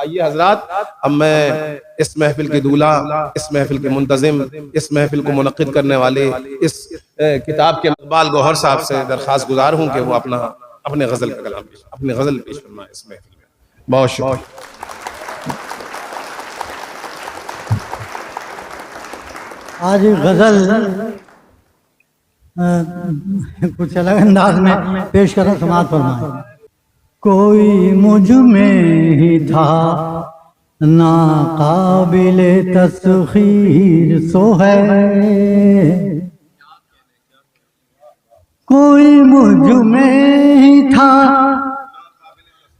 आइए हजरात, अब मैं इस महफिल के दूल्हा, इस महफिल के मुंतजिम, इस महफिल को मुनक्किद करने वाले इस किताब के इकबाल गौहर साहब से दरख्वास्त गुजार हूँ कि वो अपने गजल का कलाम अपनी गजल पेश फरमाए इस महफिल में। बहुत शुक्रिया। आज गजल कुछ अलग अंदाज में पेश करना समाज फरमाए। कोई मुझ में ही था ना काबिले तस्खीर सो है, कोई मुझ में ही था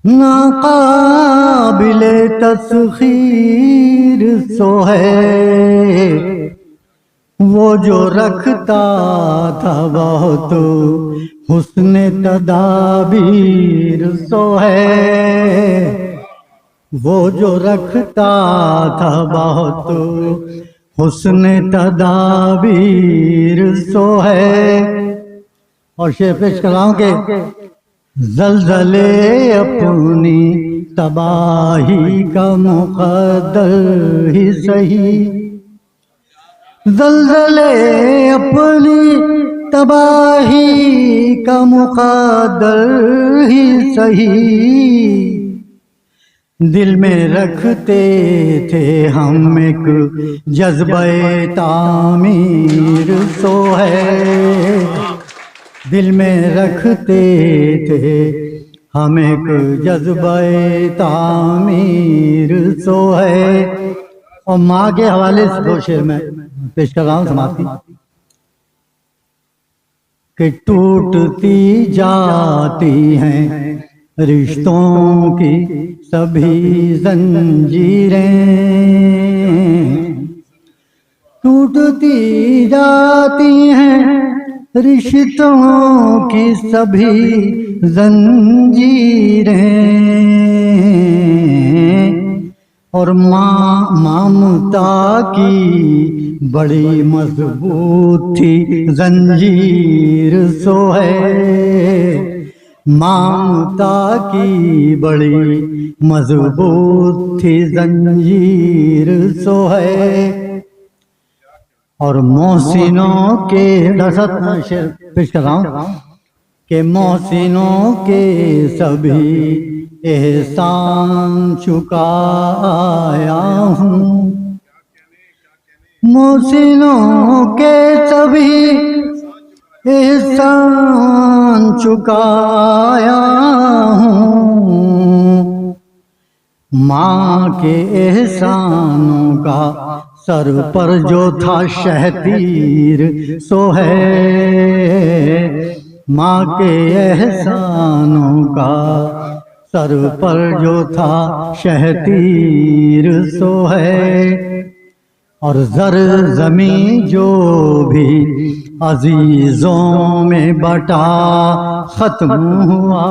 ना काबिले तस्खीर सो है, वो जो रखता था बहुत हुस्न तदाबीर सो है, वो जो रखता था बहुत हुस्न तदाबीर सो है। और शेर पेश कराऊं के ज़लज़ले अपनी तबाही का मुक़द्दर ही सही, ज़लज़ले अपनी तबाही का मुक़द्दर ही सही, दिल में रखते थे हम एक जज्बे तामीर सो है, दिल में रखते थे हम एक जज्बे तामीर सो है। और माँ के हवाले से दो शेर में पेश कर रहा हूँ समाप्ति कि टूटती जाती हैं रिश्तों की सभी जंजीरें, टूटती जाती हैं रिश्तों की सभी जंजीरें, और ममता की बड़ी मजबूत थी जंजीर सो है, ममता की बड़ी मजबूत थी जंजीर सो है। और मोहसिनों के दरअसल शेर पेश कर रहा हूँ कि मोहसिनों के सभी एहसान चुकाया हूँ, मोहसिनों के सभी एहसान चुकाया हूँ, माँ के एहसानों का सर पर जो था शहतीर सो है, माँ के एहसानों का सर पर जो था शहतीर सो है। और जर जमी जो भी अजीजों में बटा खत्म हुआ,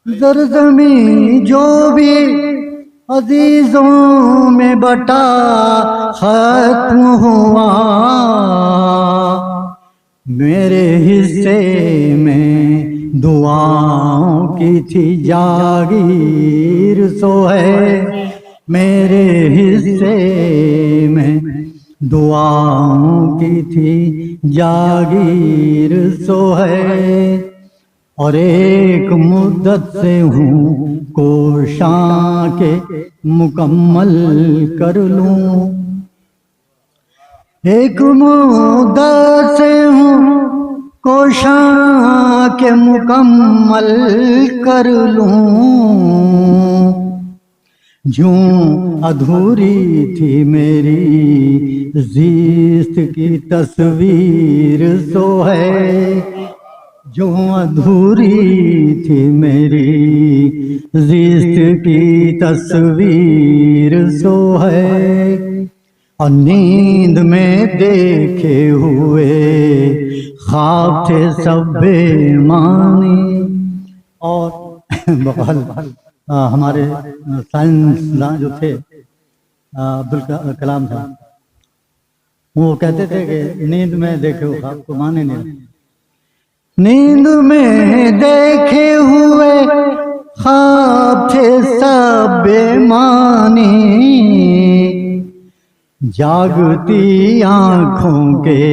जर जमी जो भी अजीजों में बटा खत्म हुआ, मेरे हिस्से में दुआओं की थी जागीर सो है, मेरे हिस्से में दुआओं की थी जागीर सो है। और एक मुद्दत से हूँ कोशां के मुकम्मल कर लूँ, एक मुद्दत से हूँ कोशां के मुकम्मल कर लूँ, जूं अधूरी थी मेरी ज़ीस्त की तस्वीर सो है, जो अधूरी थी मेरी ज़ीस्त की तस्वीर सो है। और नींद में देखे हुए ख्वाब थे सब बेमानी। और बकौल हमारे साइंसदान जो थे अब्दुल कलाम साहब, वो कहते थे कि नींद में देखे हुए ख्वाब को माने नहीं, नींद में देखे हुए ख्वाब थे सब बेमानी, जागती आँखों के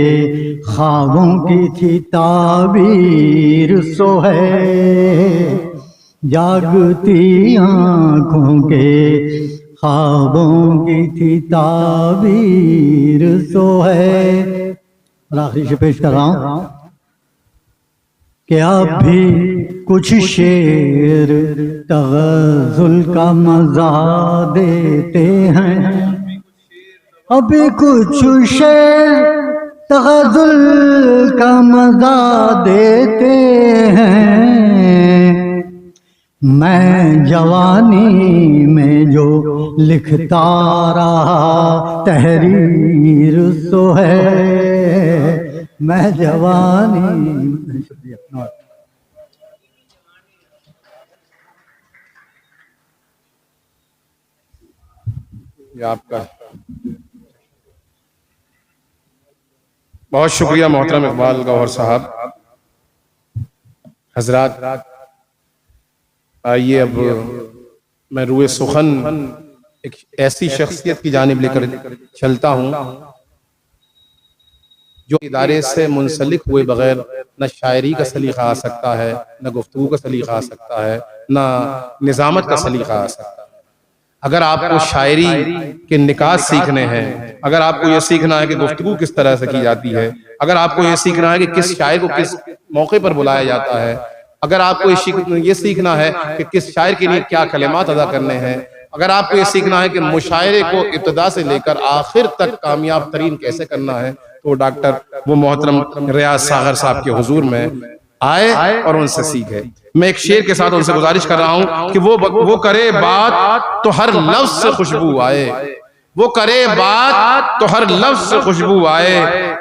ख्वाबों की थी ताबीर सो है, जागती आँखों के ख्वाबों की थी ताबीर सो है। और आखिरी से पेश कर रहा हूँ कि अब भी कुछ शेर तग़ज़ुल का मज़ा देते हैं, अभी कुछ शेर तग़ज़ुल का मज़ा देते हैं। मैं जवानी में जो लिखता रहा तहरीर सो है, मैं जवानी। ये आपका बहुत शुक्रिया मोहतरम इकबाल गौहर साहब। हजरात, आइए अब मैं रूए सुखन एक ऐसी शख्सियत की जानिब लेकर चलता हूँ जो इदारे से मुंसलिक हुए बगैर न शायरी का सलीका आ सकता है, न गुफ्तगू का सलीका आ सकता है, न निज़ामत का सलीका आ सकता है। अगर आपको शायरी के निकात सीखने हैं, अगर आपको यह सीखना है कि गुफ्तगू किस तरह से की जाती है, अगर आपको यह सीखना है कि किस शायर को किस मौके पर बुलाया जाता है, अगर आपको ये सीखना है कि किस शायर के लिए क्या कलिमात अदा करने हैं, अगर आपको ये सीखना है कि मुशायरे को इब्तिदा से लेकर आखिर तक कामयाब तरीन कैसे करना है, तो डॉक्टर वो मोहतरम रियाज सागर साहब के हुजूर में आए और उनसे सीखे। मैं एक शेर के साथ उनसे गुजारिश कर रहा हूं कि वो करे बात तो हर लफ्ज से खुशबू आए, वो करे बात तो हर लफ्ज से खुशबू आए,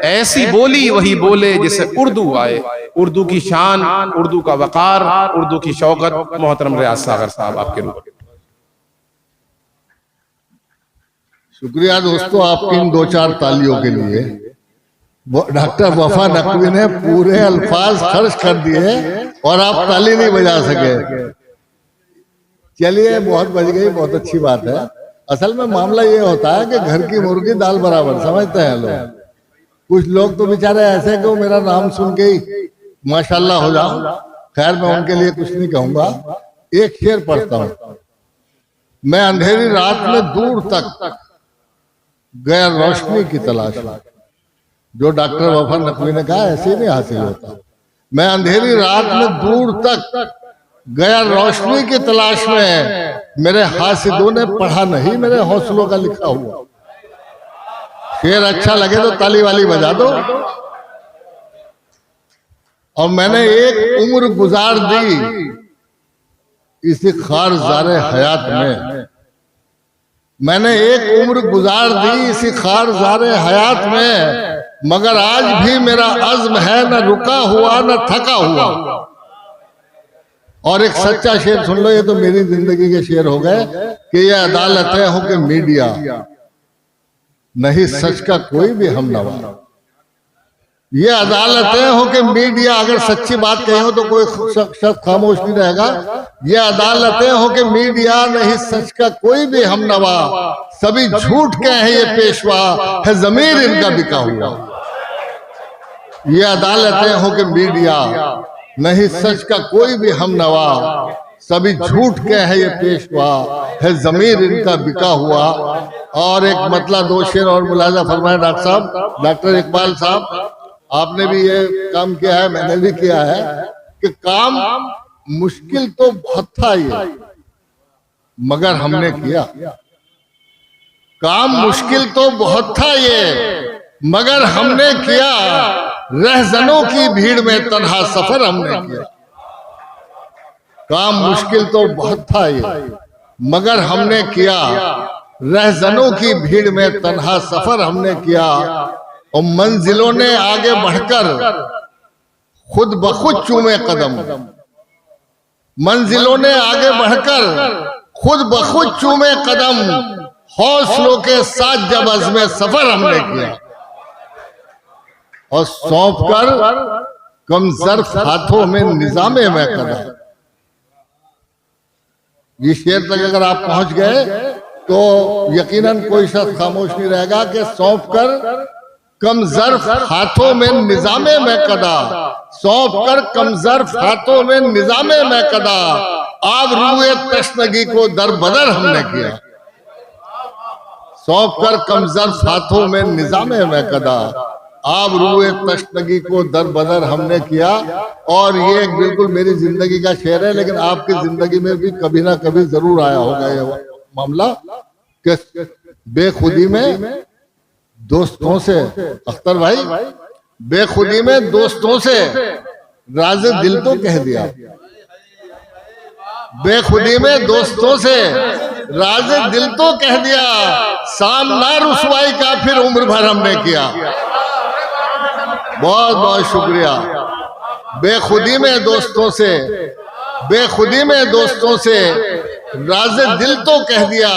ऐसी बोली वही बोले जिसे उर्दू आए। उर्दू की शान, उर्दू का वकार, उर्दू की शौकत, मोहतरम रियाज सागर साहब आपके रूप। शुक्रिया दोस्तों आपकी इन 2-4 तालियों के लिए। डॉक्टर वफा नकवी ने पूरे अल्फाज खर्च कर दिए और आप ताली नहीं बजा सके। चलिए, बहुत बज गई, बहुत अच्छी बात है। असल में मामला ये होता है कि घर की मुर्गी दाल बराबर, समझते हैं लोग। कुछ लोग तो बेचारे ऐसे कि वो मेरा नाम सुन के ही माशाल्लाह हो जाओ। खैर, मैं उनके लिए कुछ नहीं कहूंगा। एक शेर पढ़ता हूं। मैं अंधेरी रात में दूर तक गया रोशनी की तलाश में। जो डॉक्टर वफा नकवी ने कहा ऐसे नहीं हासिल होता। मैं अंधेरी रात में दूर तक गया रोशनी की तलाश में, मेरे हासिदों ने पढ़ा नहीं मेरे हौसलों का लिखा हुआ। शेर अच्छा लगे तो ताली वाली बजा दो। और मैंने एक उम्र गुजार दी इसी खारज़ारे हयात में, मैंने एक उम्र गुजार दी इसी खारज़ारे हयात में, मगर आज भी मेरा अज़्म है न रुका हुआ न थका हुआ। और एक सच्चा शेर सुन लो, ये तो मेरी जिंदगी के शेर हो गए कि ये अदालतें हो कि मीडिया, नहीं सच का कोई भी हमनवा। ये अदालतें हो कि मीडिया, अगर सच्ची बात कहे हो तो कोई शख्स खामोश नहीं रहेगा। ये अदालतें हो कि मीडिया, नहीं सच का कोई भी हमनवा, सभी झूठ के हैं ये पेशवा, है जमीर इनका बिका हुआ। ये अदालतें हो कि मीडिया, नहीं सच का कोई भी हमनवा, सभी झूठ के हैं ये पेशवा, है जमीर इनका बिका हुआ। और एक मतलब 2 शेर और मुलाजा फरमाए डॉक्टर साहब, डॉक्टर इकबाल साहब। आपने भी ये काम किया है, मैंने भी किया है कि काम मुश्किल तो बहुत था ये, मगर हमने किया। काम मुश्किल तो बहुत था ये, मगर हमने किया। रहजनों की भीड़ में तन्हा सफर हमने किया। काम मुश्किल तो बहुत था ये, मगर हमने किया। रहजनों की भीड़ में तन्हा सफर हमने किया। और मंजिलों ने आगे बढ़कर खुद ब खुद चूमे कदम, मंजिलों ने आगे बढ़कर खुद ब खुद चूमे कदम, हौसलों के साथ जब अज़्मे सफर हमने किया। और सौंप कर कम ज़र्फ हाथों में निज़ामे में कदम, ये शेर तक अगर आप पहुंच गए तो यकीनन कोई शख्स खामोश नहीं रहेगा कि सौंप कर कमजर्फ हाथों में निजामे में कदा, सौंप कर कमजर्फ हाथों में निजामे में कदा, आब रूए तशनगी को दर बदर हमने किया। सौंप कर कमजर्फ हाथों में निजामे में कदा, आब रूए तशनगी को दर बदर हमने किया। और ये एक बिल्कुल मेरी जिंदगी का शेर है, लेकिन आपकी जिंदगी में भी कभी ना कभी जरूर आया होगा ये मामला कि बेखुदी में दोस्तों से, अख्तर भाई, बेखुदी में दोस्तों से राज़े दिल तो कह दिया, बेखुदी में दोस्तों से राज़े दिल तो कह दिया, सामना रुसवाई का फिर उम्र भर हमने किया। बहुत बहुत शुक्रिया। बेखुदी में दोस्तों से, बेखुदी में दोस्तों से राज़े दिल तो कह दिया,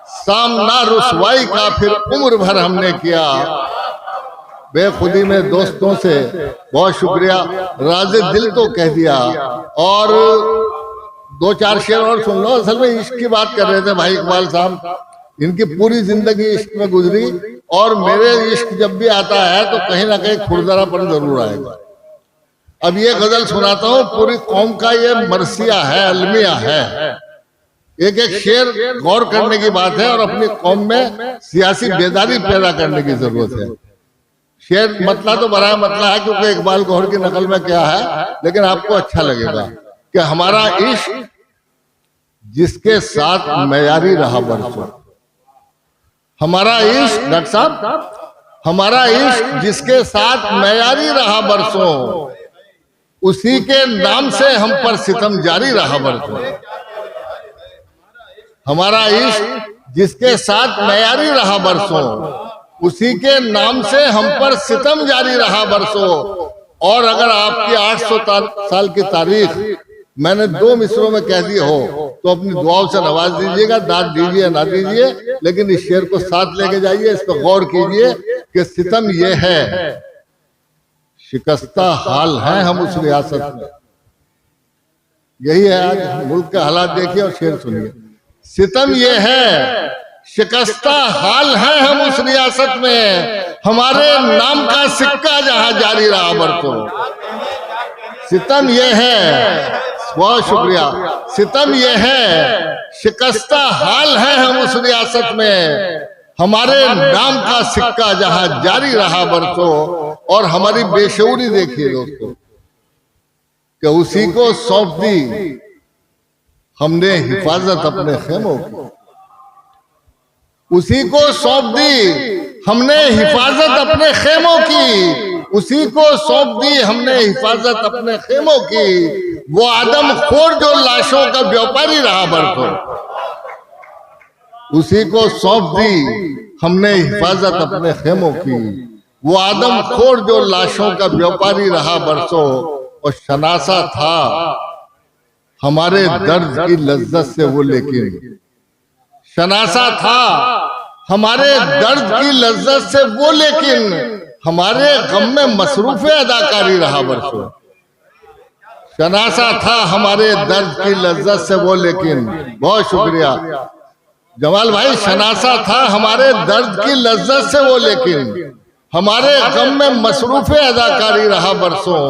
सामना रुसवाई का फिर उम्र भर हमने किया। बेखुदी में दोस्तों से, बहुत शुक्रिया, राज़े दिल तो कह दिया। और दो चार शेर और सुन लो। असल में इश्क की बात कर रहे थे भाई इकबाल साहब, इनकी पूरी जिंदगी इश्क में गुजरी, और मेरे इश्क जब भी आता है तो कहीं ना कहीं खुरदरापन जरूर आएगा। अब ये गजल सुनाता हूँ, पूरी कौम का ये मरसिया है, अलमिया है। एक एक शेर गौर करने की बात है और अपनी कौम में सियासी बेदारी पैदा करने की जरूरत है। शेर मतला तो बड़ा मतला है, क्योंकि इकबाल गौहर की नकल में क्या है, लेकिन आपको अच्छा लगेगा कि हमारा इश्क जिसके साथ मयारी रहा बरसों, हमारा इश्क, डॉक्टर साहब, हमारा इश्क जिसके साथ मयारी रहा बरसों, उसी के नाम से हम पर सितम जारी रहा बरसों। हमारा इश्क जिसके साथ मयारी रहा बरसों, उसी के नाम से हम पर सितम जारी रहा बरसों। और अगर आपकी 800 साल की तारीख मैंने 2 मिसरों में कह दी हो तो अपनी दुआओं से नवाज दीजिएगा, दाद दीजिए ना दीजिए, लेकिन इस शेर को साथ लेके जाइए, इस पर गौर कीजिए कि सितम ये है, शिकस्ता हाल है हम उस रियासत में। यही है आज मुल्क के हालात, देखिए और शेर सुनिए। सितम ये है, शिकस्ता हाल है हम उस रियासत में, हमारे नाम का सिक्का जहां जारी रहा बरसों। सितम ये है, बहुत शुक्रिया, सितम ये है, शिकस्ता हाल है हम उस रियासत में, हमारे नाम का सिक्का जहां जारी रहा बरसों। और हमारी बेशऊरी देखिए दोस्तों कि उसी को सौंप दी हमने हिफाजत अपने खेमों की, उसी को सौंप दी हमने हिफाजत अपने खेमों की, उसी को सौंप दी हमने हिफाजत अपने खेमों की, वो आदम खोर जो लाशों का व्यापारी रहा बरसों। उसी को सौंप दी हमने हिफाजत अपने खेमों की, वो आदम खोर जो लाशों का व्यापारी रहा बरसों। और शनासा था हमारे दर्द की लज्जत से वो, लेकिन शनासा था हमारे दर्द की लज्जत से वो, लेकिन हमारे गम में मसरूफ अदाकारी रहा बरसों। शनासा था हमारे दर्द की लज्जत से वो, लेकिन, बहुत शुक्रिया जमाल भाई, शनासा था हमारे दर्द की लज्जत से वो, लेकिन हमारे गम में मसरूफ अदाकारी रहा बरसों।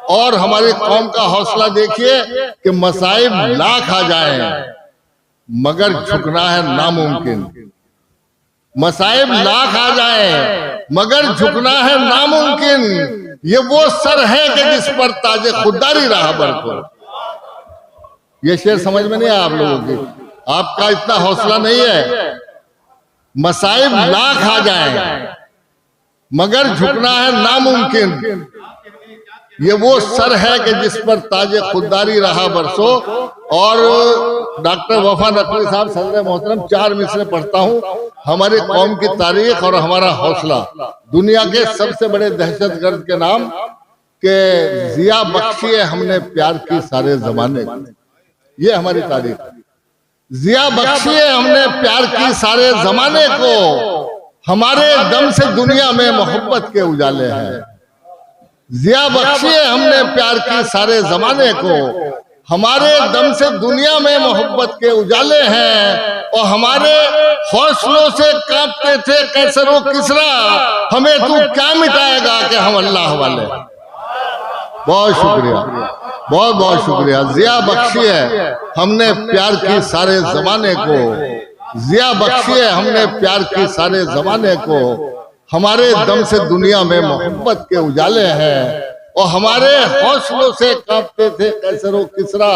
और हमारी कौम का हौसला देखिए कि मसाइब लाख आ जाएं मगर झुकना है नामुमकिन, मसाइब लाख आ जाएं मगर झुकना है नामुमकिन, ये वो सर है कि जिस पर ताजे खुददारी रहा बरसों। ये शेर समझ में नहीं आया आप लोगों की, आपका इतना हौसला नहीं है। मसाइब लाख आ जाएं मगर झुकना है नामुमकिन, ये वो सर है कि जिस पर ताजे खुददारी रहा बरसों। और डॉक्टर वफा नकवी साहब सदर मोहतरम, 4 मिसरे पढ़ता हूँ। हमारी कौम की तारीख और हमारा हौसला, दुनिया के सबसे बड़े दहशतगर्द के नाम के जिया बख्शिए हमने प्यार की सारे जमाने को, ये हमारी तारीख। जिया बख्शिए हमने प्यार की सारे जमाने को, हमारे दम से दुनिया में मोहब्बत के उजाले हैं। जिया बख्शिए हमने प्यार की सारे जमाने को, हमारे दम से दुनिया में मोहब्बत के उजाले हैं, और हमारे हौसलों से कांपते थे कैसर व किसरा, हमें तू क्या मिटाएगा कि हम अल्लाह वाले। बहुत शुक्रिया, बहुत बहुत शुक्रिया। जिया बख्शी है हमने प्यार की सारे जमाने को, जिया बख्शी है हमने प्यार की सारे जमाने को, हमारे दम से दुनिया में मोहब्बत के उजाले हैं, और हमारे हौसलों से कांपते थे कैसर व किसरा,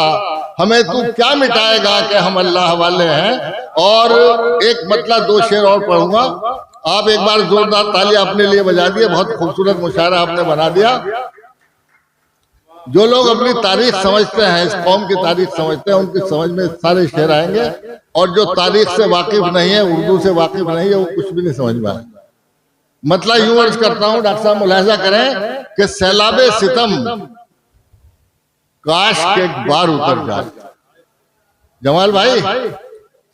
हमें तू क्या मिटाएगा कि हम अल्लाह वाले हैं। और एक मतलब 2 शेर और पढ़ूंगा, आप एक बार जोरदार तालियां अपने लिए बजा दिए, बहुत खूबसूरत मुशायरा आपने बना दिया। जो लोग अपनी तारीख समझते हैं, इस कौम की तारीख समझते हैं, उनकी समझ में सारे शेर आएंगे, और जो तारीख से वाकिफ नहीं है, उर्दू से वाकिफ नहीं है, वो कुछ भी नहीं समझ में आए। मतलब यूं अर्ज करता हूं, डॉक्टर साहब मुलाहिजा करें कि सैलाबे सितम काश के एक बार उतर जाए। जमाल भाई,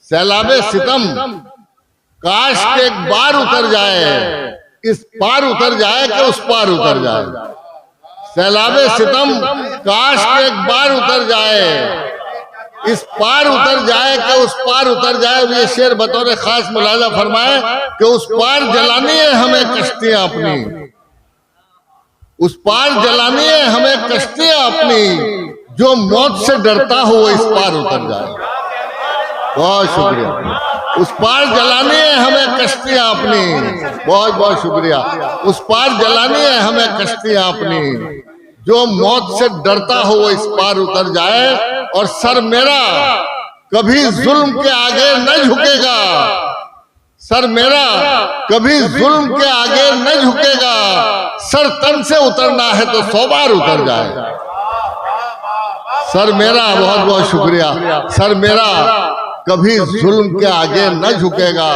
सैलाबे सितम काश के एक बार उतर जाए, इस पार उतर जाए कि उस पार उतर जाए। सैलाबे सितम काश के एक बार उतर जाए, इस पार उतर जाए कि उस पार उतर जाए। ये शेर बतौर खास मुलाजा फरमाए कि उस पार जलानी है हमें कश्तियां अपनी, उस पार जलानी है हमें कश्तियां अपनी, जो मौत से डरता हो वो इस पार उतर जाए। बहुत शुक्रिया। उस पार जलानी है हमें कश्तियां अपनी, बहुत बहुत शुक्रिया। उस पार जलानी है हमें कश्तियां अपनी, जो मौत से डरता हो वो इस पार उतर जाए। और सर मेरा कभी जुल्म के आगे न झुकेगा, सर मेरा कभी जुल्म के आगे न झुकेगा, सर तन से उतरना है तो 100 बार उतर जाए। सर मेरा, बहुत बहुत शुक्रिया। सर मेरा कभी जुल्म के आगे न झुकेगा,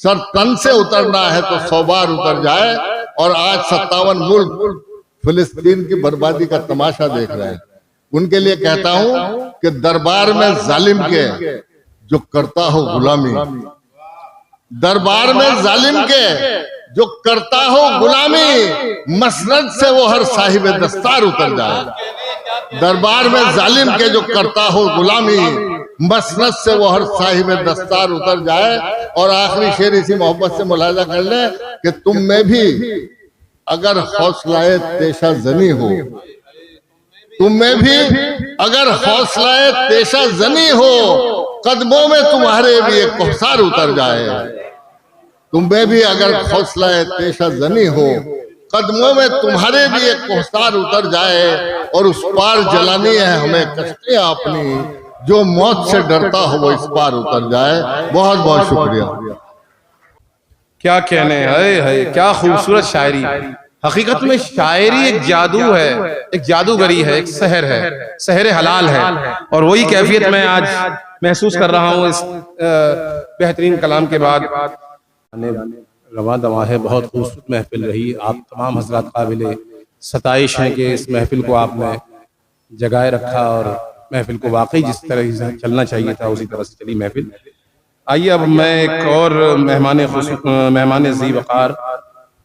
सर तन से उतरना है तो 100 बार उतर जाए। और आज 57 मुल्क फिलिस्तीन की बर्बादी का तमाशा देख रहे हैं। उनके लिए कहता हूं कि दरबार में जालिम के जो करता हो गुलामी, दरबार में जालिम के जो करता हो गुलामी, मसनद से वो हर साहिब दस्तार उतर जाए। दरबार में जालिम के जो करता हो गुलामी, मसनद से वो हर साहिब दस्तार उतर जाए। और आखिरी शेर इसी मोहब्बत से मुलाजा कर ले कि तुम में भी अगर हौसलाए तेशा जनी हो, तुम में भी अगर हौसलाए तेशा जनी हो, कदमों में तुम्हारे भी एक कोहसार उतर जाए। तुम में भी अगर हौसलाए तेशा जनी हो, कदमों में तुम्हारे भी एक कोहसार उतर जाए। और उस पार जलानी है हमें कश्तियां अपनी, जो मौत से डरता हो वो इस पार उतर जाए। बहुत बहुत शुक्रिया। क्या कहने, है क्या खूबसूरत शायरी। हकीकत में शायरी एक जादू है, एक जादूगरी है, एक सहर है, सहर हलाल है। और वही कैफियत मैं आज महसूस कर रहा हूँ इस बेहतरीन कलाम के बाद। रवा दवा है, बहुत खूबसूरत महफिल रही। आप तमाम हजरात काबिल सताइश हैं कि इस महफिल को आपने जगाए रखा, और महफिल को वाकई जिस तरह से चलना चाहिए था उसी तरह से चली महफिल। आइए अब मैं एक और मेहमान ज़ी वक़ार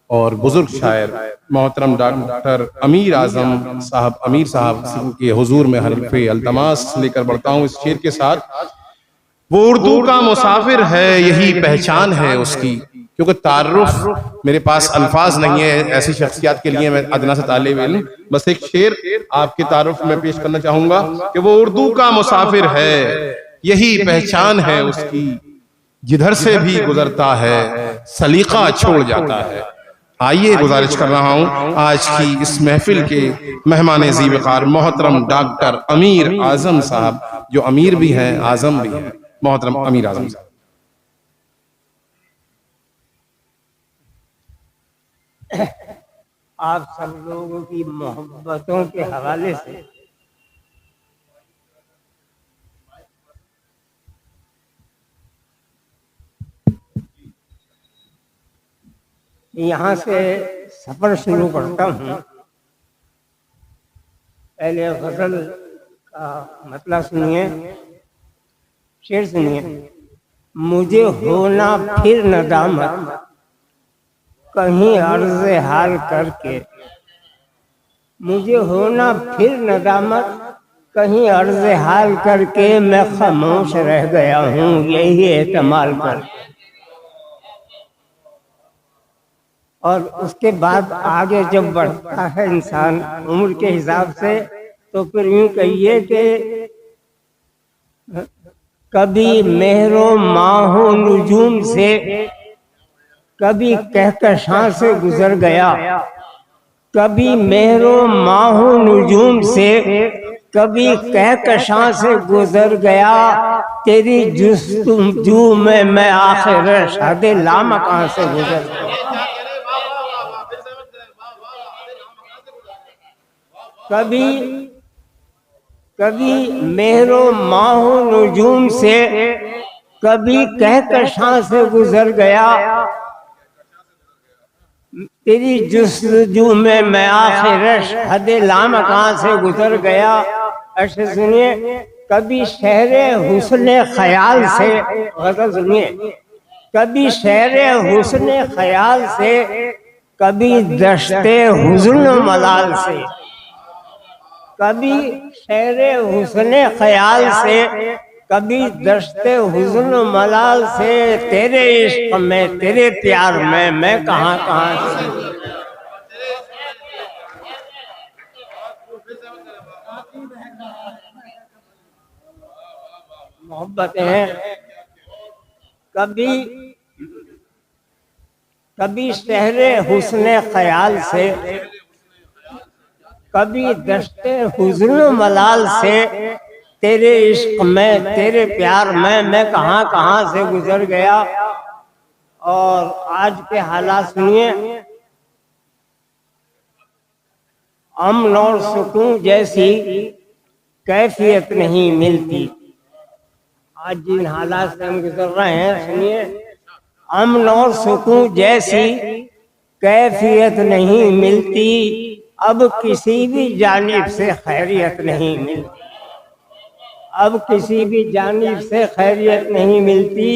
और बुजुर्ग शायर मोहतरम डॉक्टर अमीर आजम साहब, अमीर साहब के हुजूर में हरफ़े अल्तमास लेकर बढ़ता हूँ इस शेर के साथ। वो उर्दू का मुसाफिर है, यही पहचान है उसकी। क्योंकि तारुफ मेरे पास अल्फाज नहीं है ऐसी शख्सियत के लिए, मैं अदना से तालिब इल्म बस एक शेर आपके तारुफ में पेश करना चाहूंगा कि वो उर्दू का मुसाफिर है, यही पहचान है उसकी, जिधर से भी गुजरता है सलीका छोड़ जाता है। आइए गुजारिश कर रहा हूं आज की इस महफिल के मेहमान ज़ी वक़ार मोहतरम डॉक्टर अमीर आजम साहब, जो अमीर भी हैं आजम भी हैं, मोहतरम अमीर आजम साहब। आप सब लोगों की मोहब्बतों के हवाले से यहाँ से सफर शुरू करता हूँ। पहले गजल का मतलब सुनिए, शेर सुनिए। मुझे होना फिर नदामत कहीं अर्ज़ हाल करके, मुझे होना फिर नदामत कहीं अर्ज़ हाल करके मैं खामोश रह गया हूँ, यही एहतमाल कर। और उसके बाद आगे जब बढ़ता है इंसान उम्र के हिसाब से, तो फिर यूं कहिए कि कभी मेहरो माहो नुजूम से, कभी कहकशां से गुजर गया। कभी मेहरो माहो नुजूम से, कभी कहकशां से गुजर गया। तेरी जुस्तजू में मैं आखिर शादे लामकां से गुजर गया। कभी मेहरो माहो नुजूम से, कभी कहकशां से गुजर गया। तेरी जुस्तजू में मैं आखिर हदे लामकां से गुजर गया। ऐसे सुनिए, कभी शहरे हुस्ने ख्याल से, गज़ल सुनिए, कभी शहरे हुस्ने ख्याल से, कभी दश्ते हुज़्न मलाल से। कभी शहरे हुस्ने ख्याल से, कभी दश्ते हुज़्न मलाल से। तेरे इश्क में, तेरे प्यार में मैं कहाँ कहाँ से। मोहब्बतें हैं। कभी शहरे हुस्ने ख्याल से, कभी दश्ते हुज़्न मलाल से। तेरे इश्क में, तेरे प्यार में मैं कहाँ कहाँ से गुजर गया। और आज के हालात सुनिए, अमन और सुकून जैसी कैफियत नहीं मिलती। आज जिन हालात से हम गुजर रहे हैं, सुनिए, अमन और सुकून जैसी कैफियत नहीं मिलती। अब किसी भी जानिब से खैरियत नहीं मिलती। अब किसी भी जानिब से खैरियत नहीं मिलती।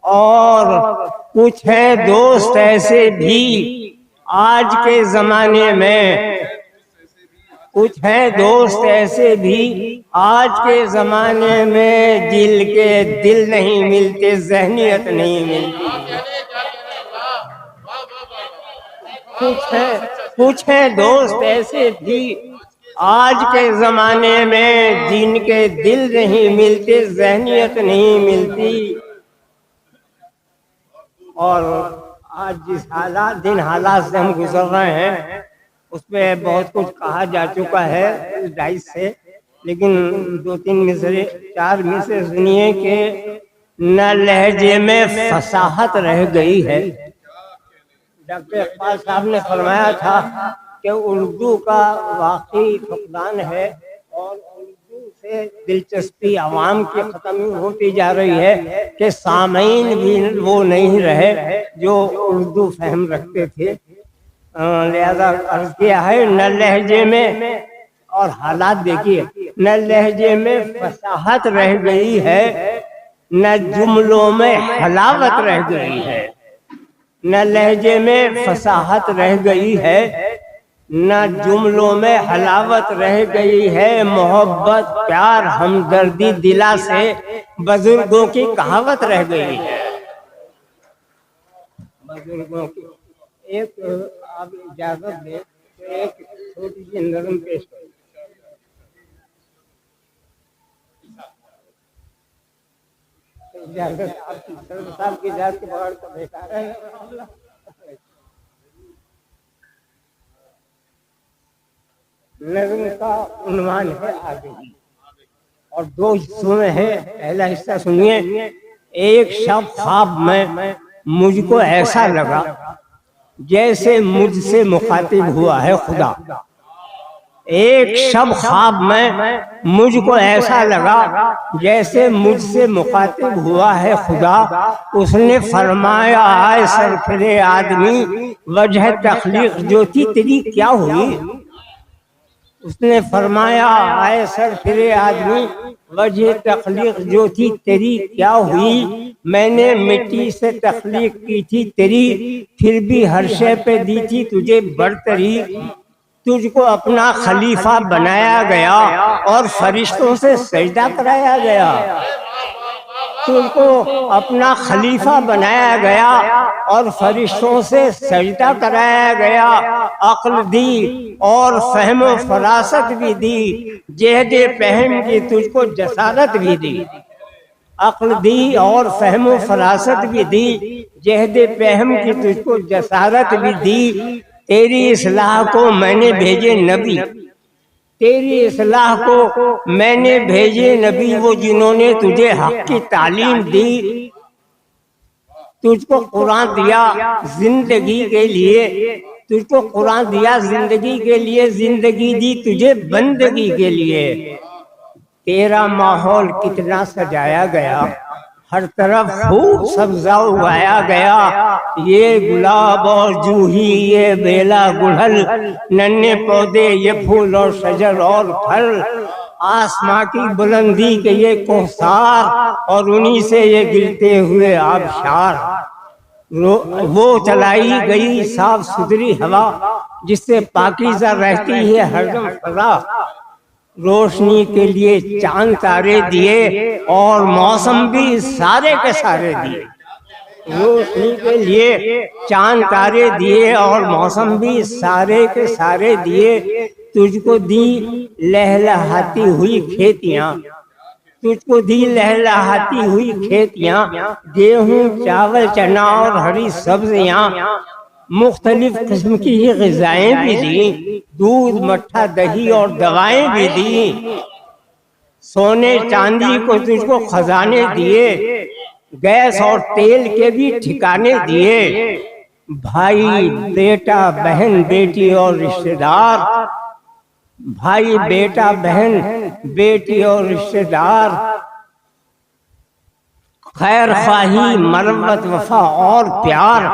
और कुछ है दोस्त ऐसे भी आज के ज़माने में, कुछ है दोस्त ऐसे भी आज के ज़माने में, दिल के दिल नहीं मिलते, ज़हनियत नहीं मिलती। कुछ है दोस्त ऐसे भी आज के ज़माने में, जिनके दिल नहीं मिलते, ज़हनियत नहीं मिलती। और आज जिन हालात से हम गुजर रहे हैं, उस पर बहुत कुछ कहा जा चुका है इस डाइस से, लेकिन 2-3 मिसरे, 4 मिसरे सुनिए कि न लहजे में फसाहत रह गई है। डॉक्टर इकबाल साहब ने फरमाया था कि उर्दू का वाकई फुकदान है और उर्दू से दिलचस्पी आवाम की ख़त्म होती जा रही है कि सामीन भी वो नहीं रहे जो उर्दू फहम रखते थे। लिहाजा अर्ज किया है, न लहजे में, और हालात देखिए, न लहजे में फसाहत रह गई है, न जुमलों में हलावत रह गई है। न लहजे में फसाहत रह गई है, न जुमलों में हलावत रह गई है। मोहब्बत, प्यार, हमदर्दी दिला से बुजुर्गों की कहावत रह गई है। बुजुर्गों की एक, आप इजाजत दें तो एक छोटी सी नज़म पेश करें। इजाजत आपकी, सर साहब की इजाजत के बगैर तो बेकार है। नज़्म का उन्वान है आगे, और 2 हिस्सों में है। पहला हिस्सा सुनिए। एक शब ख्वाब में मुझको ऐसा लगा जैसे मुझसे मुखातिब हुआ है खुदा। एक शब ख्वाब में मुझको ऐसा लगा जैसे मुझसे मुखातिब हुआ है खुदा। उसने फरमाया, आए सरफिरे आदमी, वजह तख्लीक जो थी तेरी क्या हुई। उसने फरमाया, आए सरफिरे आदमी, वजह तख्लीक जो थी तेरी क्या हुई। मैंने मिट्टी से तख्लीक की थी तेरी, फिर भी हर शय पे दी थी तुझे बरतरी। तुझको अपना खलीफा बनाया गया और फरिश्तों से सजदा कराया गया। तुझको अपना खलीफा बनाया गया और फरिश्तों से सजदा कराया गया। अक्ल दी और फहम फरासत भी दी, जहद फहम की तुझको जसारत भी दी। अक्ल दी और फहम फरासत भी दी, जहद फहम की तुझको जसारत भी दी। तेरी इस्लाह को मैंने भेजे नबी, तेरी इस्लाह को मैंने भेजे नबी, वो जिन्होंने तुझे हक की तालीम दी। तुझको कुरान दिया जिंदगी के लिए, तुझको कुरान दिया जिंदगी के लिए, जिंदगी दी तुझे बंदगी के लिए। तेरा माहौल कितना सजाया गया, हर तरफ खूब सब्जा उगाया गया। ये गुलाब और जूही, ये बेला गुड़हल, नन्हे पौधे, ये फूल और शजर और फल, आसमां की बुलंदी के ये कोहसार और उन्हीं से ये गिरते हुए आबशार। वो चलाई गई साफ सुथरी हवा जिससे पाकीज़ा रहती है हरदम फजा। रोशनी के लिए चांद तारे दिए और मौसम भी सारे के सारे दिए। रोशनी के लिए चांद तारे दिए और मौसम भी सारे के सारे दिए। तुझको दी लहलहाती हुई खेतियाँ, तुझको दी लहलहाती हुई खेतियाँ, गेहूं चावल चना और हरी सब्जियाँ, मुख्तलिफ किस्म की ग़िज़ाएं भी दी, दूध मट्ठा दही और दवाएं भी दी। सोने चांदी को तुझको खजाने दिए, गैस और तेल के भी ठिकाने दिए। भाई बेटा बहन बेटी और रिश्तेदार, भाई बेटा बहन बेटी और रिश्तेदार, खैर ख्वाही मरवत वफा और प्यार,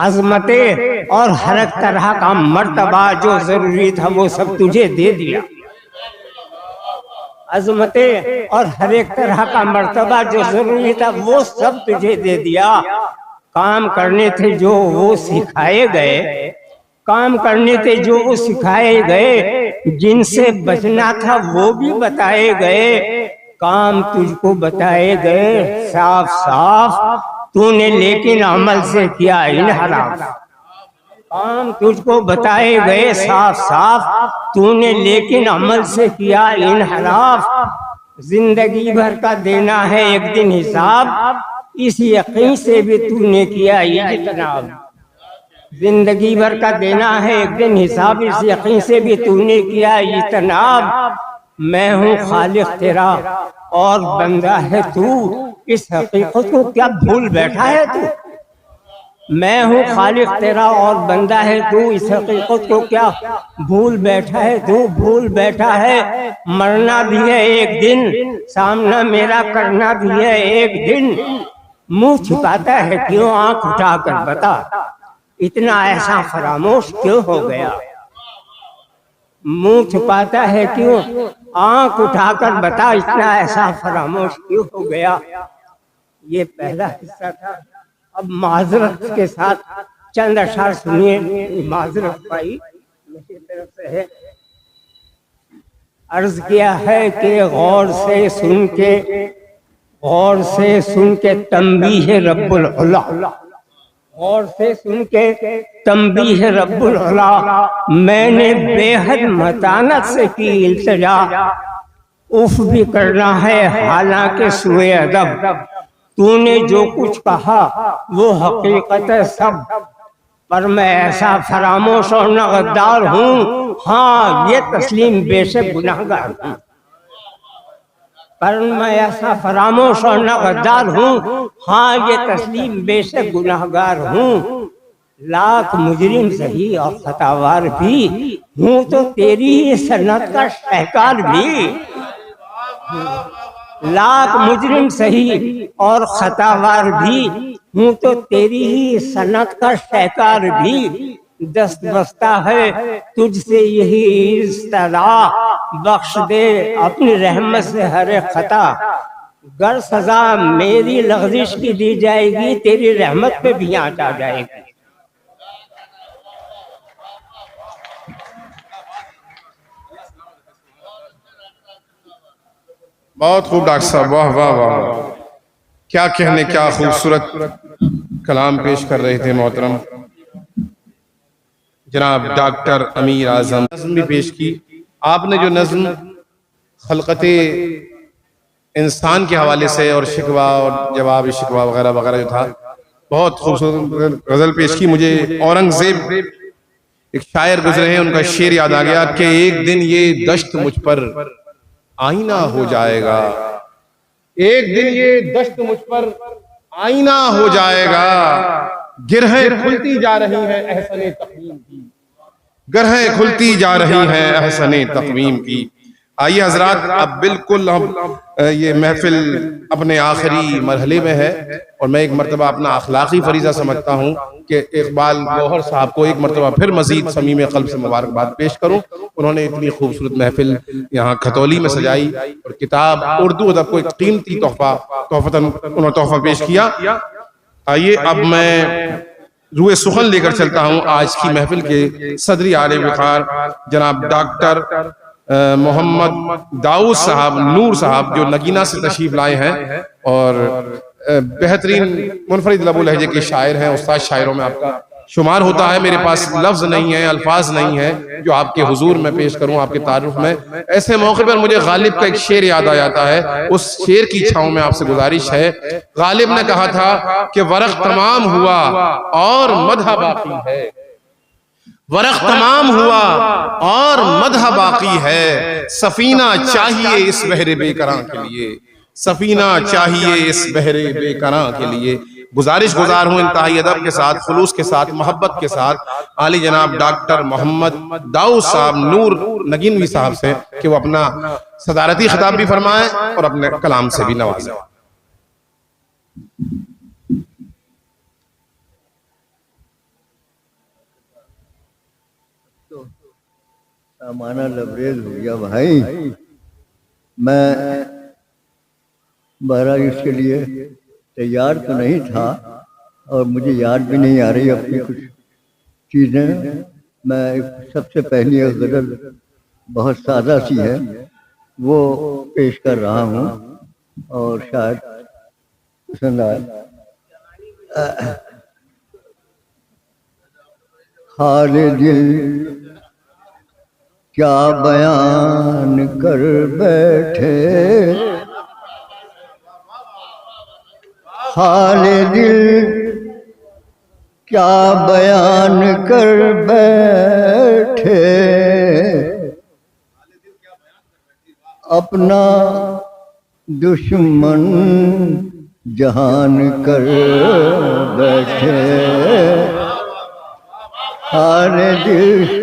अजमतें और हर एक तरह का मर्तबा जो जरूरी था वो सब तुझे दे दिया। अजमतें और हर एक तरह का मर्तबा जो जरूरी था वो सब तुझे दे दिया। काम करने थे जो वो सिखाए गए, काम करने थे जो वो सिखाए गए, जिनसे बचना था वो भी बताए गए। काम तुझको बताए गए साफ साफ, तूने लेकिन अमल से किया इनहराफ। काम तुझको बताए गए साफ साफ, तूने लेकिन अमल से किया इनहराफ। जिंदगी भर का देना है एक दिन हिसाब, इस यकीन से भी तूने किया इज्तनाब। जिंदगी भर का देना है एक दिन हिसाब, इस यकीन से भी तूने किया इज्तनाब। मैं हूँ खालिक तेरा और बंदा है तू, इस हकीकत को क्या भूल बैठा है तू। मैं हूँ खालिक तेरा और बंदा है तू, इस हकीकत को क्या भूल बैठा है तू। भूल बैठा है मरना भी है एक दिन, सामना मेरा करना भी है एक दिन। मुंह छिपाता है क्यों आंख उठाकर बता, इतना ऐसा फरामोश क्यों हो गया। मुंह छुपाता है क्यों आंख उठाकर बता, इतना ऐसा फरामोश क्यों हो गया। ये पहला हिस्सा था। अब माजरत के साथ चंद अशार सुनिए। माजरत भाई मेरी तरफ से है। अर्ज किया है कि गौर से सुन के, गौर से सुन के तंबीह रब्बुल उला, गौर से सुन के तंबीह रब्बुल उला, मैंने बेहद मतानत से की इल्तिजा। उफ भी करना है हालांकि सुए अदब, तूने जो कुछ कहा वो हकीकत है सब। पर मैं ऐसा फरामोश और न गद्दार हूँ, हाँ ये तस्लीम बेशक गुनाहगार हूँ। पर मैं ऐसा फरामोश और न गद्दार हूँ, हाँ ये तस्लीम बेशक गुनाहगार हूँ। लाख मुजरिम सही और खतावार भी हूँ तो तेरी ही सन्नत का शहकार भी। लाख मुजरिम सही और खतावार भी हूँ तो तेरी ही सन्नत का शहकार भी। दस्त बस्ता है तुझसे यही इस्तदा, बख्श दे अपनी रहमत से हर एक खता। गर सजा मेरी लग़ज़िश की दी जाएगी, तेरी रहमत पे भी आँच आ जाएगी। बहुत खूब डॉक्टर साहब, वाह वाह वाह, क्या कहने, क्या खूबसूरत कलाम पेश कर रहे थे मोहतरम जनाब डॉक्टर अमीर आजम। नज़्म भी पेश की आपने, जो नज़्म खलकते इंसान के हवाले से और शिकवा और जवाब शिकवा वगैरह वगैरह जो था, बहुत खूबसूरत गजल पेश की। मुझे औरंगजेब एक शायर गुजरे हैं, उनका शेर याद आ गया कि एक दिन ये दश्त मुझ पर आईना हो जाएगा, एक दिन ये दश्त मुझ पर आईना हो जाएगा, गिरहें खुलती जा रही हैं एहसने तक़वीम की, गिरहें खुलती जा रही हैं एहसने तक़वीम की। आइए हजरात, अब बिल्कुल हम ये महफिल अपने आखिरी मरहले में है और मैं एक मरतबा अपना अखलाकी फरीजा समझता हूँ कि इकबाल गौहर साहब को एक मरतबा फिर मजीद समीम क़ल्ब से मुबारकबाद पेश करूँ। उन्होंने इतनी खूबसूरत महफिल यहाँ खतौली में सजाई और किताब उर्दू अदब को एक कीमती तोहफतन उन्होंने तोहफा पेश किया। आइए अब मैं रूए सुखन लेकर चलता हूँ आज की महफिल के सदरी आले वक़ार जनाब डॉक्टर मोहम्मद दाऊद साहब नूर साहब, जो नगीना से तशरीफ लाए हैं और बेहतरीन मुनफरिद लबो लहजे के शायर हैं। उस्ताद शायरों में आपका शुमार होता है। मेरे पास लफ्ज नहीं है, अल्फाज नहीं है जो आपके हुजूर में पेश करूं आपके तारुफ में। ऐसे मौके पर मुझे गालिब का एक शेर याद आ जाता है। उस शेर की छांव में आपसे गुजारिश है। गालिब ने कहा था कि वरक़ तमाम हुआ और मदह बाकी है, वरक़ तमाम हुआ और मदह बाकी है, सफीना चाहिए इस बहरे बेकरां के लिए, सफीना चाहिए इस बहरे बेकरां के लिए। गुजारिश गुजार हूं इंतहाई अदब के साथ, खुलूस के साथ, मोहब्बत के साथ आली जनाब डॉक्टर मोहम्मद दाऊद साहब नूर नगीनवी साहब से कि वो अपना सदारती खिताब भी फरमाएं और अपने कलाम से भी नवाजें। सामाना लबरेज हो गया भाई। मैं बहरहाल इसके लिए तैयार तो नहीं था और मुझे याद भी नहीं आ रही अपनी कुछ चीज़ें। मैं सबसे पहली एक गज़ल बहुत सादा सी है वो पेश कर रहा हूँ और शायद पसंद आए। हाल दिल क्या बयान कर बैठे, हाल दिल क्या बयान कर बैठे, अपना दुश्मन जहान कर बैठे। हाल दिल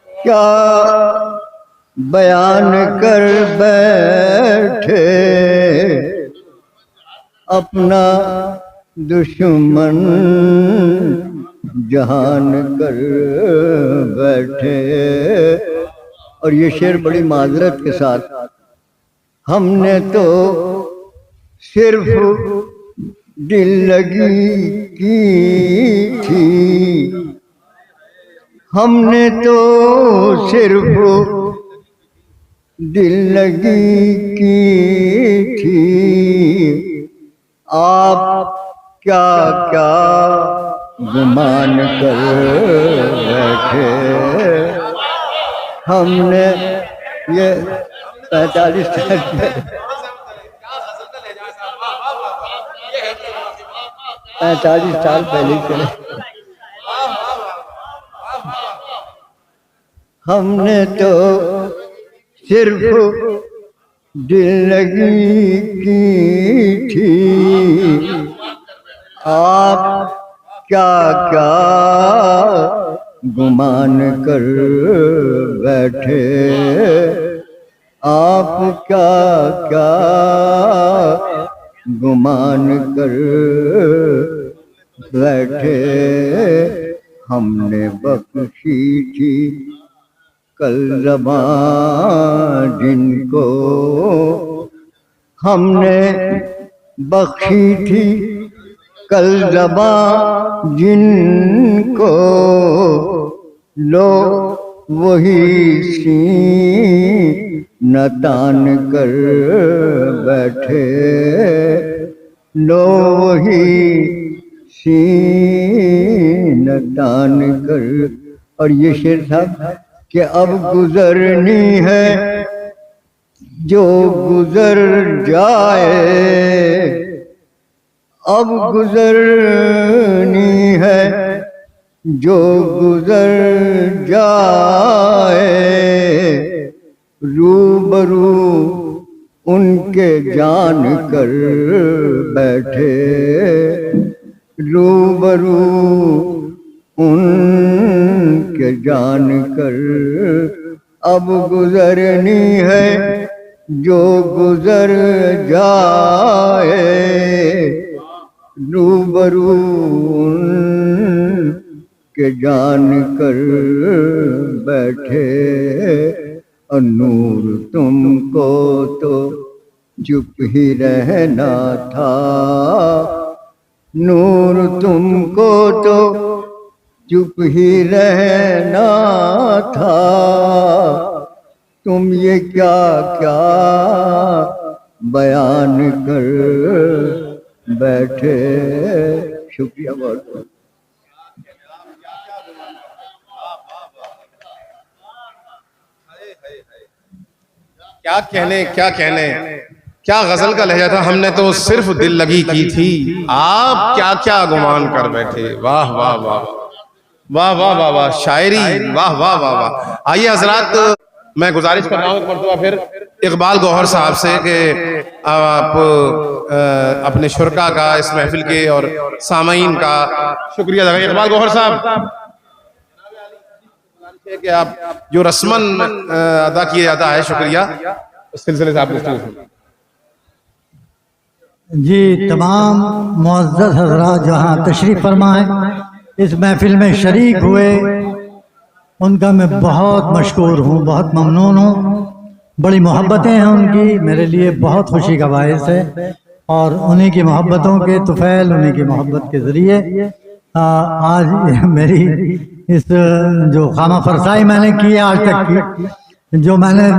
क्या बयान कर बैठे, अपना दुश्मन जहान कर बैठे। और ये शेर बड़ी माजरत के साथ, हमने तो सिर्फ दिल लगी की थी, हमने तो सिर्फ दिल लगी की थी, आप क्या क्या गुमान कर बैठे। हमने ये 45 साल 45 साल पहले चले, हमने तो सिर्फ दिल लगी की थी, आप क्या क्या गुमान कर बैठे, आप क्या क्या गुमान कर बैठे। हमने बख्शी थी कल ज़बान जिनको, हमने बख्शी थी कल ज़बान जिनको, लो वही सीना तान कर बैठे, लो वही सीना तान कर। और ये शेर था कि अब गुजरनी है जो गुजर जाए, अब गुजरनी है जो गुजर जाए, रूबरू उनके जान कर बैठे, रूबरू उनके जान कर। अब गुजरनी है जो गुजर जाए, रूबरू के जान कर बैठे। और नूर तुमको तो चुप ही रहना था, नूर तुमको तो चुप ही रहना था, तुम ये क्या क्या बयान कर बैठे। शुक्रिया बहुत बहुत। क्या कहने क्या कहने, क्या गजल का लहजा था। हमने तो सिर्फ दिल लगी की थी, आप क्या क्या गुमान कर बैठे। वाह वाह वाह वाह वाह वाह वाह, शायरी, वाह वाह वाह वाह। आइए हजरात, मैं गुजारिश कर रहा हूँ एक मरतबा फिर इकबाल गौहर साहब से कि आप अपने शुरका का, इस महफिल के और सामईन का शुक्रिया अदा करें। इकबाल गौहर साहब कि आप जो रस्मन अदा किया जाता है शुक्रिया, उस सिलसिले से आप जी, तमाम मुअज़्ज़ज़ हज़रात जहाँ तशरीफ़ फरमाए, इस महफिल में शरीक हुए, उनका मैं बहुत मशकूर हूँ, बहुत ममनून हूँ। बड़ी मोहब्बतें हैं उनकी, मेरे लिए बहुत खुशी का बायस है। और उन्हीं की मोहब्बतों के तुफ़ैल, उन्हीं की मोहब्बत के ज़रिए आज मेरी इस जो खामा फरसाई मैंने की है आज तक की, जो मैंने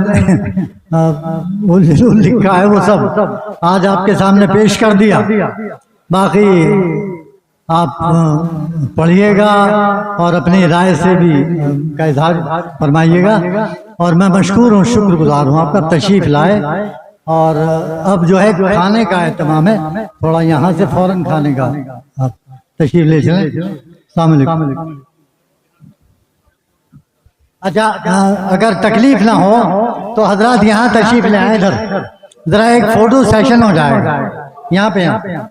वो लिखा है वो सब आज आपके सामने पेश कर दिया। बाकी आप पढ़िएगा और अपनी राय से भी का इजहार फरमाइएगा। और मैं मशकूर हूँ, शुक्रगुजार हूँ आपका, तशरीफ लाए। और अब जो है खाने का एहतमाम है, थोड़ा यहाँ से फौरन खाने का आप तशरीफ ले चलें। अस्सलाम वालेकुम। अच्छा, अगर तकलीफ ना हो तो हजरात यहाँ तशरीफ ले आए, इधर जरा एक फोटो सेशन हो जाएगा यहाँ पे। यहाँ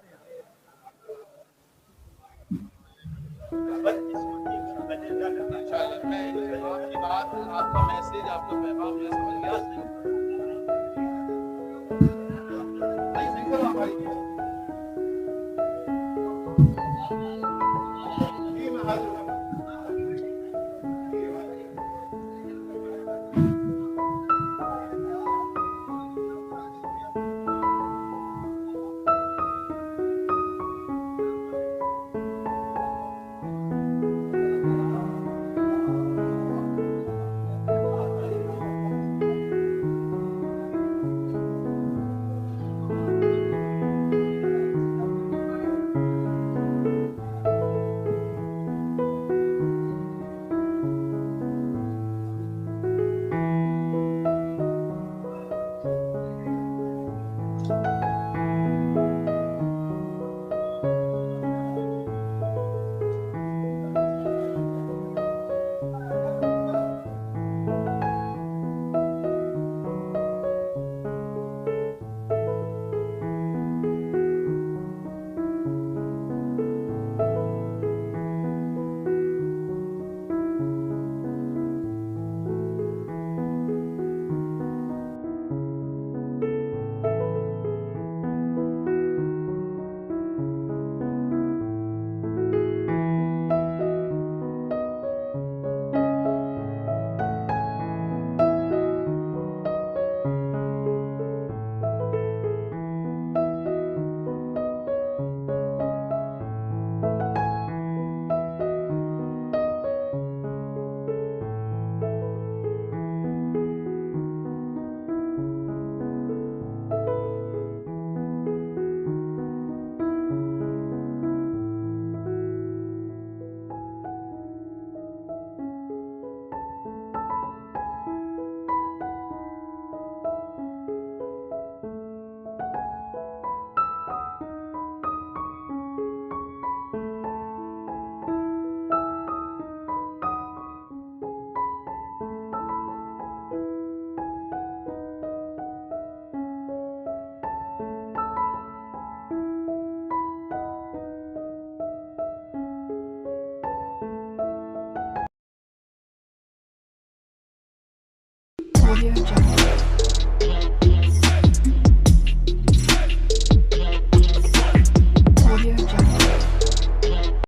Audio Jungle.